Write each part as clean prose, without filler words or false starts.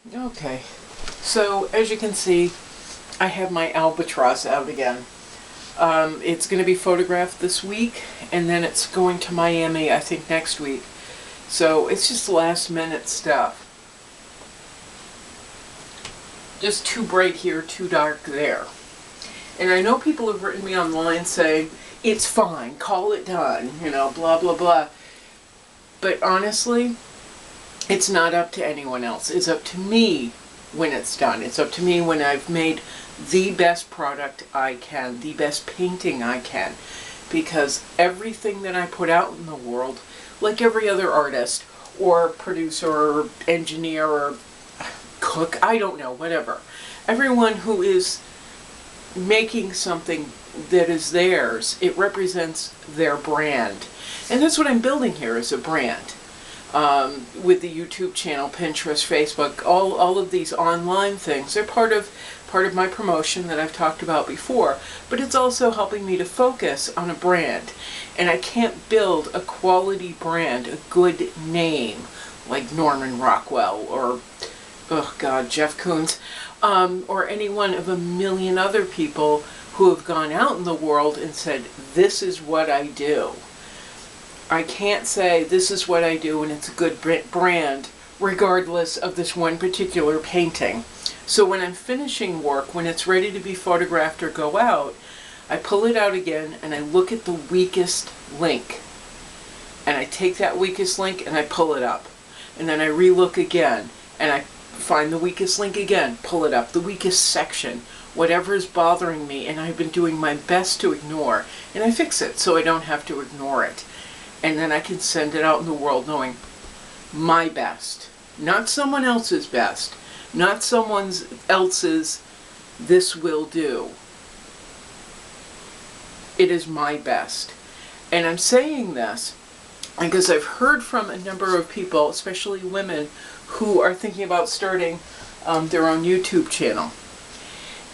Okay, so as you can see, I have my albatross out again. It's going to be photographed this week, and then it's going to Miami, I think, next week. So it's just last minute stuff. Just too bright here, too dark there. And I know people have written me online saying, it's fine, call it done, blah, blah, blah. But honestly, it's not up to anyone else. It's up to me when it's done. It's up to me when I've made the best product I can, the best painting I can. Because everything that I put out in the world, like every other artist or producer or engineer or cook, I don't know, whatever. Everyone who is making something that is theirs, it represents their brand. And that's what I'm building here, is a brand. With the YouTube channel, Pinterest, Facebook, all of these online things, they're part of my promotion that I've talked about before, but it's also helping me to focus on a brand. And I can't build a quality brand, a good name, like Norman Rockwell or, oh God, Jeff Koons, or any one of a million other people who have gone out in the world and said, this is what I do. I can't say this is what I do and it's a good brand regardless of this one particular painting. So when I'm finishing work, when it's ready to be photographed or go out, I pull it out again and I look at the weakest link. And I take that weakest link and I pull it up. And then I re-look again and I find the weakest link again, pull it up, the weakest section, whatever is bothering me, and I've been doing my best to ignore, and I fix it so I don't have to ignore it. And then I can send it out in the world knowing my best, not someone else's best, not someone else's this will do. It is my best. And I'm saying this because I've heard from a number of people, especially women, who are thinking about starting their own YouTube channel.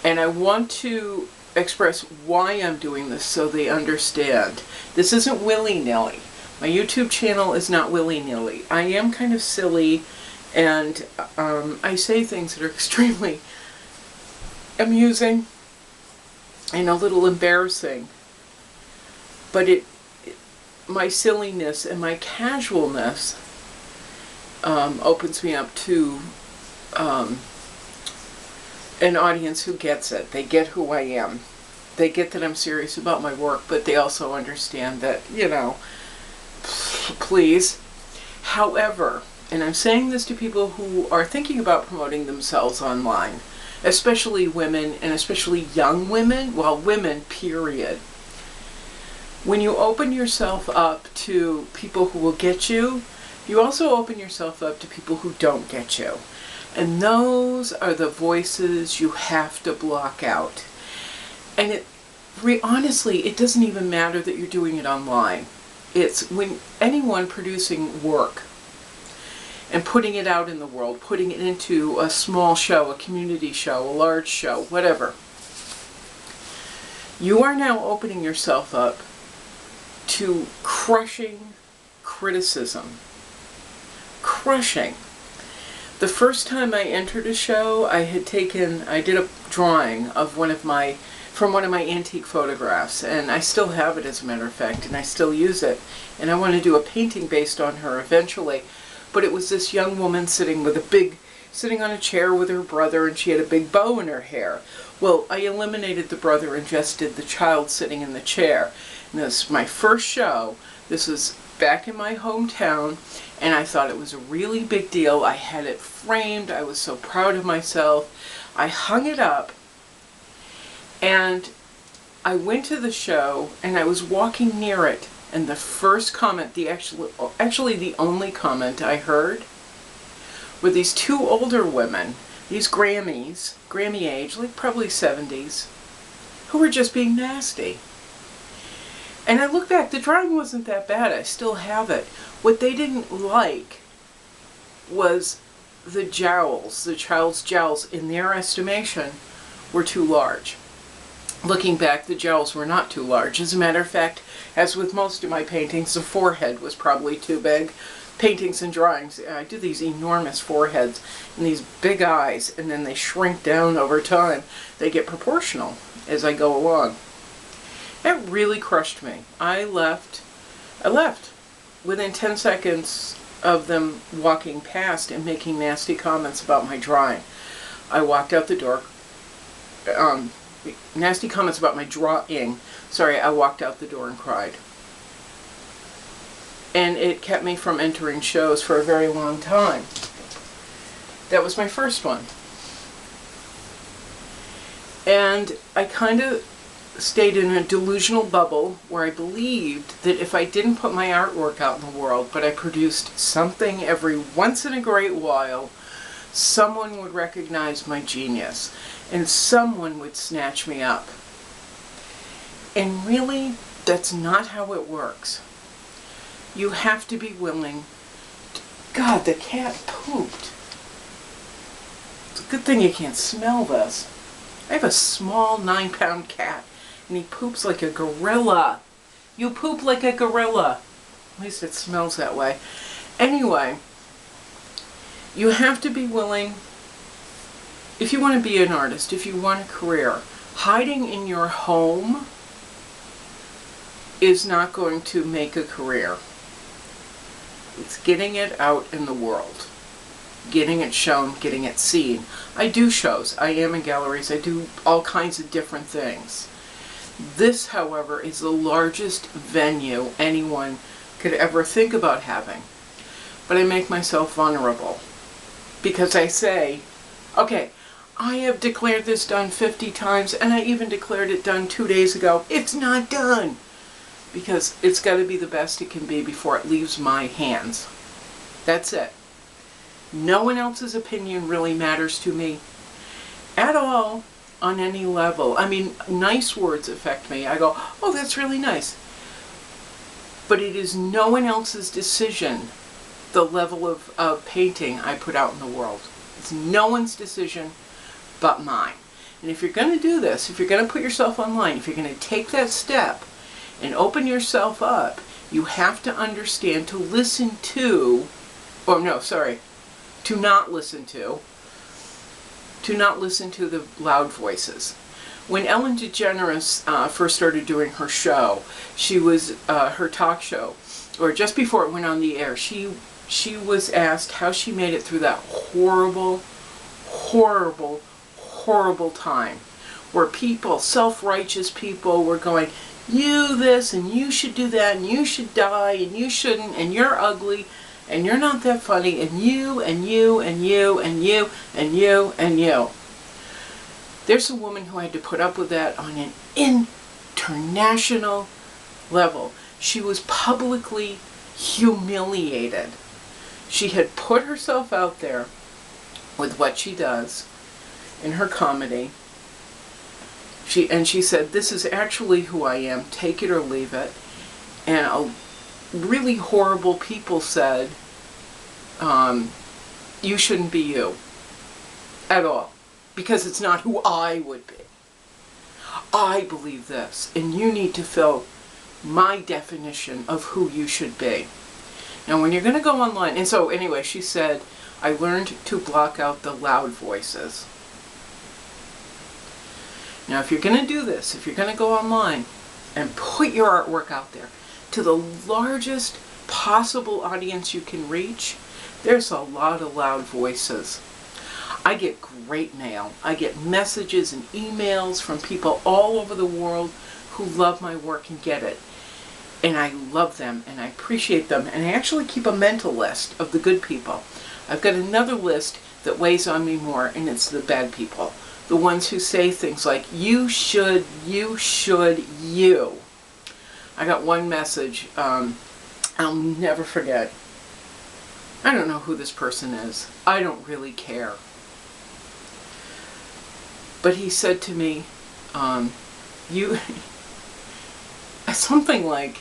And I want to express why I'm doing this so they understand. This isn't willy-nilly. My YouTube channel is not willy-nilly. I am kind of silly, and I say things that are extremely amusing and a little embarrassing. But my silliness and my casualness opens me up to an audience who gets it. They get who I am. They get that I'm serious about my work, but they also understand that, please. However, and I'm saying this to people who are thinking about promoting themselves online, especially women, and especially young women, well, women, period. When you open yourself up to people who will get you, you also open yourself up to people who don't get you. And those are the voices you have to block out. And honestly, it doesn't even matter that you're doing it online. It's when anyone producing work and putting it out in the world, putting it into a small show, a community show, a large show, whatever. You are now opening yourself up to crushing criticism. Crushing. The first time I entered a show, I did a drawing of from one of my antique photographs, and I still have it, as a matter of fact, and I still use it. And I want to do a painting based on her eventually. But it was this young woman sitting on a chair with her brother, and she had a big bow in her hair. Well, I eliminated the brother and just did the child sitting in the chair. And this is my first show. This was back in my hometown, and I thought it was a really big deal. I had it framed. I was so proud of myself. I hung it up, and I went to the show, and I was walking near it, and the first comment, actually the only comment I heard, were these two older women, these Grammy age, like probably 70s, who were just being nasty. And I look back, the drawing wasn't that bad. I still have it. What they didn't like was the jowls, the child's jowls, in their estimation, were too large. Looking back, the jowls were not too large. As a matter of fact, as with most of my paintings, the forehead was probably too big. paintings and drawings. I do these enormous foreheads and these big eyes, and then they shrink down over time. They get proportional as I go along. That really crushed me. I left within 10 seconds of them walking past and making nasty comments about my drawing. I walked out the door. Nasty comments about my drawing. Sorry, I walked out the door and cried. And it kept me from entering shows for a very long time. That was my first one. And I kind of stayed in a delusional bubble where I believed that if I didn't put my artwork out in the world, but I produced something every once in a great while, someone would recognize my genius and someone would snatch me up. And really, that's not how it works. You have to be willing to... God, the cat pooped. It's a good thing you can't smell this. I have a small 9-pound cat, and he poops like a gorilla. You poop like a gorilla. At least it smells that way. Anyway, you have to be willing, if you want to be an artist, if you want a career, hiding in your home is not going to make a career. It's getting it out in the world. Getting it shown, getting it seen. I do shows. I am in galleries. I do all kinds of different things. This, however, is the largest venue anyone could ever think about having. But I make myself vulnerable. Because I say, okay, I have declared this done 50 times, and I even declared it done 2 days ago. It's not done! Because it's got to be the best it can be before it leaves my hands. That's it. No one else's opinion really matters to me at all on any level. I mean, nice words affect me. I go, oh, that's really nice. But it is no one else's decision, the level of painting I put out in the world. It's no one's decision but mine. And if you're going to do this, if you're going to put yourself online, if you're going to take that step and open yourself up, you have to understand to listen to, oh no, sorry, to not listen to the loud voices. When Ellen DeGeneres first started doing her show, she was, her talk show, or just before it went on the air, she was asked how she made it through that horrible, horrible, horrible time where people, self-righteous people, were going, you this, and you should do that, and you should die, and you shouldn't, and you're ugly, and you're not that funny, and you, and you, and you, and you, and you, and you. There's a woman who had to put up with that on an international level. She was publicly humiliated. She had put herself out there with what she does in her comedy. She said, this is actually who I am, take it or leave it. And really horrible people said, you shouldn't be you at all, because it's not who I would be. I believe this, and you need to fill my definition of who you should be. Now when you're going to go online, and so anyway, she said, I learned to block out the loud voices. Now if you're going to do this, if you're going to go online and put your artwork out there to the largest possible audience you can reach, there's a lot of loud voices. I get great mail. I get messages and emails from people all over the world who love my work and get it. And I love them and I appreciate them, and I actually keep a mental list of the good people. I've got another list that weighs on me more, and it's the bad people. The ones who say things like, you should, you. I got one message, I'll never forget. I don't know who this person is. I don't really care. But he said to me, something like,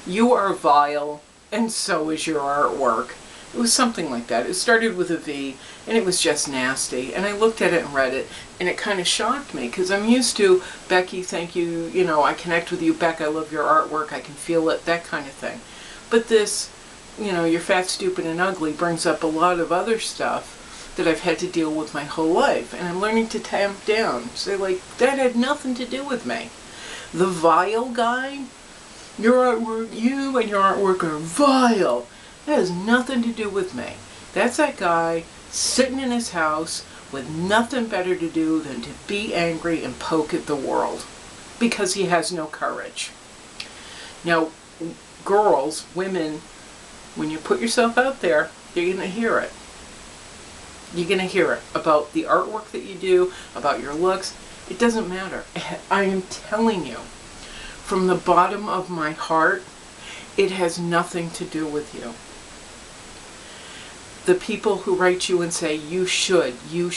you are vile, and so is your artwork. It was something like that. It started with a V, and it was just nasty. And I looked at it and read it, and it kind of shocked me, because I'm used to, Becky, thank you, you know, I connect with you, Beck, I love your artwork, I can feel it, that kind of thing. But this you're fat, stupid, and ugly brings up a lot of other stuff that I've had to deal with my whole life. And I'm learning to tamp down. Say, like, that had nothing to do with me. The vile guy, your artwork, you and your artwork are vile. That has nothing to do with me. That's that guy sitting in his house with nothing better to do than to be angry and poke at the world because he has no courage. Now, girls, women, when you put yourself out there, you're going to hear it. You're going to hear it about the artwork that you do, about your looks. It doesn't matter. I am telling you, from the bottom of my heart, it has nothing to do with you. The people who write you and say, you should, you,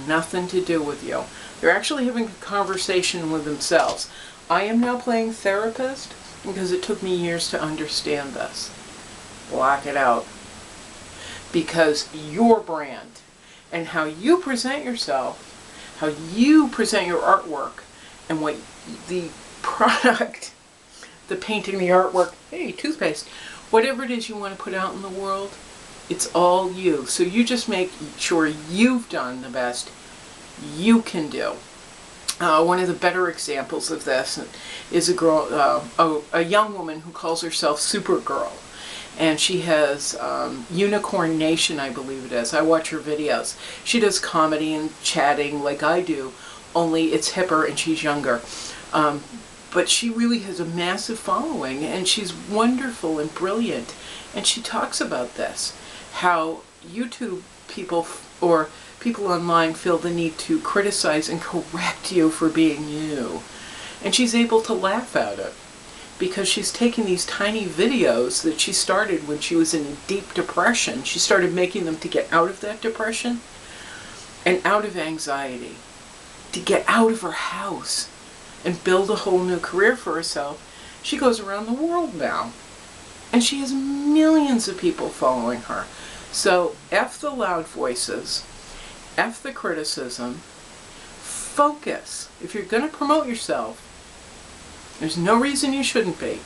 nothing to do with you. They're actually having a conversation with themselves. I am now playing therapist because it took me years to understand this. Block it out. Because your brand and how you present yourself, how you present your artwork, and what the product, the painting, the artwork, hey, toothpaste, whatever it is you want to put out in the world, it's all you. So you just make sure you've done the best you can do. One of the better examples of this is a young woman who calls herself Supergirl. And she has Unicorn Nation, I believe it is. I watch her videos. She does comedy and chatting like I do, only it's hipper and she's younger. But she really has a massive following, and she's wonderful and brilliant. And she talks about this, how YouTube people or people online feel the need to criticize and correct you for being you. And she's able to laugh at it because she's taking these tiny videos that she started when she was in a deep depression. She started making them to get out of that depression and out of anxiety, to get out of her house and build a whole new career for herself. She goes around the world now, and she has millions of people following her. So F the loud voices, F the criticism, focus. If you're going to promote yourself, there's no reason you shouldn't be.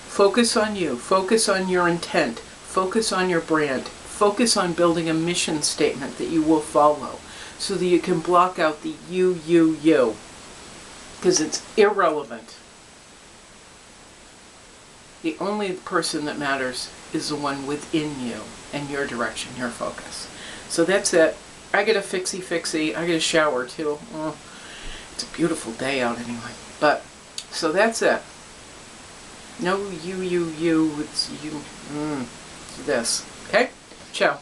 Focus on you, focus on your intent, focus on your brand, focus on building a mission statement that you will follow so that you can block out the you. Because it's irrelevant. The only person that matters is the one within you and your direction, your focus. So that's it. I get a fixie. I get a shower too. Oh, it's a beautiful day out anyway. But, so that's it. No you. It's you. This. Okay? Ciao.